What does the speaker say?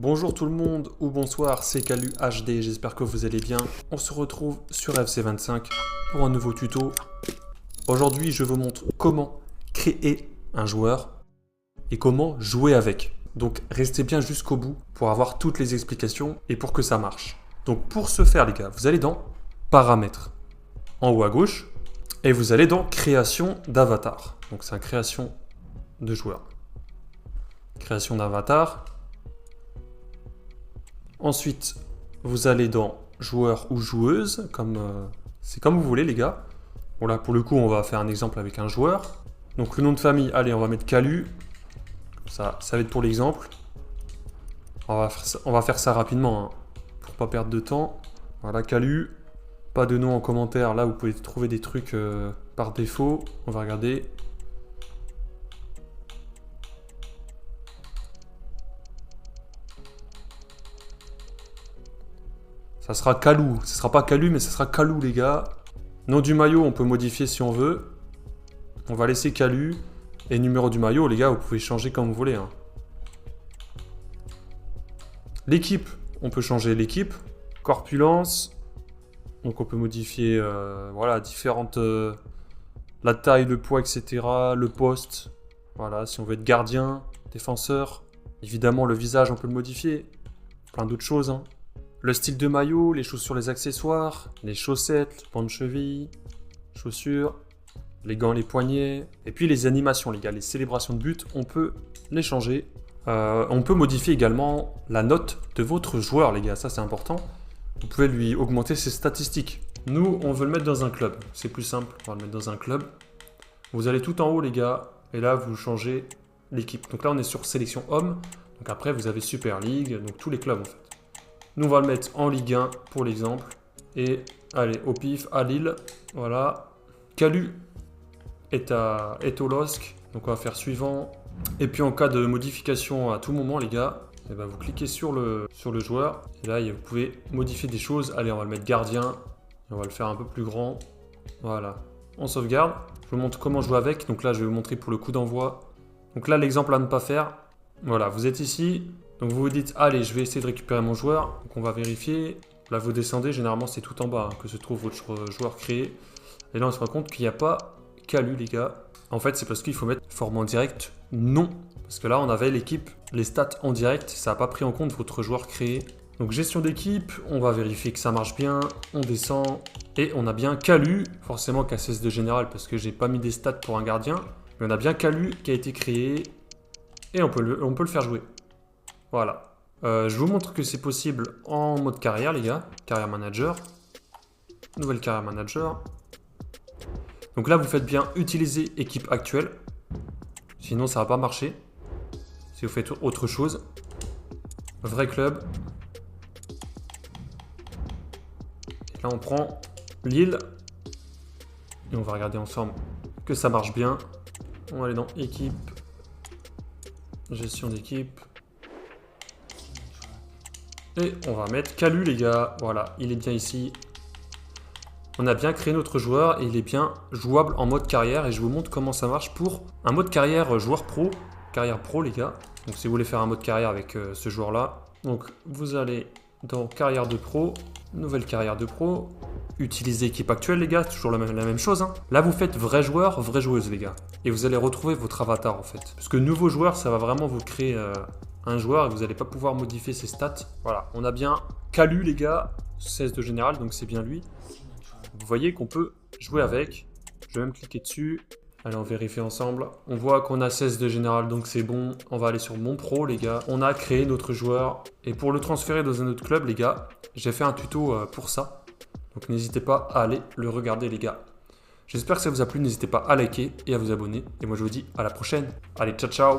Bonjour tout le monde ou bonsoir, c'est Calu HD, j'espère que vous allez bien. On se retrouve sur FC25 pour un nouveau tuto. Aujourd'hui, je vous montre comment créer un joueur et comment jouer avec. Donc restez bien jusqu'au bout pour avoir toutes les explications et pour que ça marche. Donc pour ce faire les gars, vous allez dans Paramètres, en haut à gauche, et vous allez dans Création d'avatar. Donc c'est un création de joueur. Création d'avatar. Ensuite, vous allez dans joueur ou joueuse, c'est comme vous voulez les gars. Bon là pour le coup on va faire un exemple avec un joueur. Donc le nom de famille, allez on va mettre Calu. Ça va être pour l'exemple. On va faire ça rapidement hein, pour pas perdre de temps. Voilà Calu. Pas de nom en commentaire, là vous pouvez trouver des trucs par défaut. On va regarder. Ça sera Kalou, ce sera pas Calu mais ça sera Kalou les gars. Nom du maillot on peut modifier si on veut. On va laisser Calu. Et numéro du maillot les gars vous pouvez changer comme vous voulez. Hein. L'équipe, on peut changer l'équipe. Corpulence. Donc on peut modifier voilà, différentes... la taille, le poids, etc. Le poste. Voilà, si on veut être gardien, défenseur. Évidemment le visage on peut le modifier. Plein d'autres choses hein. Le style de maillot, les chaussures, les accessoires, les chaussettes, bandes de cheville, chaussures, les gants, les poignets. Et puis les animations, les gars, les célébrations de but, on peut les changer. On peut modifier également la note de votre joueur, les gars, ça c'est important. Vous pouvez lui augmenter ses statistiques. Nous, on veut le mettre dans un club. C'est plus simple, on va le mettre dans un club. Vous allez tout en haut, les gars, et là, vous changez l'équipe. Donc là, on est sur sélection homme. Donc après, vous avez Super League, donc tous les clubs en fait. Nous, on va le mettre en Ligue 1 pour l'exemple. Et allez, au pif, à Lille. Voilà. Calu est au LOSC. Donc, on va faire suivant. Et puis, en cas de modification à tout moment, les gars, eh ben, vous cliquez sur le joueur. Et là, vous pouvez modifier des choses. Allez, on va le mettre gardien. Et on va le faire un peu plus grand. Voilà. On sauvegarde. Je vous montre comment jouer avec. Donc là, je vais vous montrer pour le coup d'envoi. Donc là, l'exemple à ne pas faire. Voilà, vous êtes ici. Donc vous vous dites, allez, je vais essayer de récupérer mon joueur. Donc on va vérifier. Là, vous descendez, généralement, c'est tout en bas hein, que se trouve votre joueur créé. Et là, on se rend compte qu'il n'y a pas Calu, les gars. En fait, c'est parce qu'il faut mettre format en direct, non. Parce que là, on avait l'équipe, les stats en direct. Ça n'a pas pris en compte votre joueur créé. Donc gestion d'équipe, on va vérifier que ça marche bien. On descend et on a bien Calu. Forcément qu'un 16 de général parce que j'ai pas mis des stats pour un gardien. Mais on a bien Calu qui a été créé. Et on peut le faire jouer. Voilà. Je vous montre que c'est possible en mode carrière, les gars. Carrière manager. Nouvelle carrière manager. Donc là, vous faites bien utiliser équipe actuelle. Sinon, ça va pas marcher. Si vous faites autre chose. Vrai club. Et là, on prend Lille. Et on va regarder ensemble que ça marche bien. On va aller dans équipe. Gestion d'équipe. Et on va mettre Calu les gars, voilà, il est bien ici. On a bien créé notre joueur et il est bien jouable en mode carrière et je vous montre comment ça marche pour un mode carrière joueur pro, carrière pro les gars. Donc si vous voulez faire un mode carrière avec ce joueur là, donc vous allez dans carrière de pro, nouvelle carrière de pro, utilisez équipe actuelle les gars, toujours la même chose. Hein. Là vous faites vrai joueur, vraie joueuse les gars. Et vous allez retrouver votre avatar en fait. Parce que nouveau joueur ça va vraiment vous créer... un joueur et vous n'allez pas pouvoir modifier ses stats. Voilà, on a bien Calu les gars, 16 de général, donc c'est bien lui. Vous voyez qu'on peut jouer avec. Je vais même cliquer dessus. Allez, on vérifie ensemble. On voit qu'on a 16 de général, donc c'est bon. On va aller sur mon pro les gars. On a créé notre joueur. Et pour le transférer dans un autre club les gars, j'ai fait un tuto pour ça. Donc n'hésitez pas à aller le regarder les gars. J'espère que ça vous a plu, n'hésitez pas à liker et à vous abonner. Et moi je vous dis à la prochaine. Allez, ciao ciao.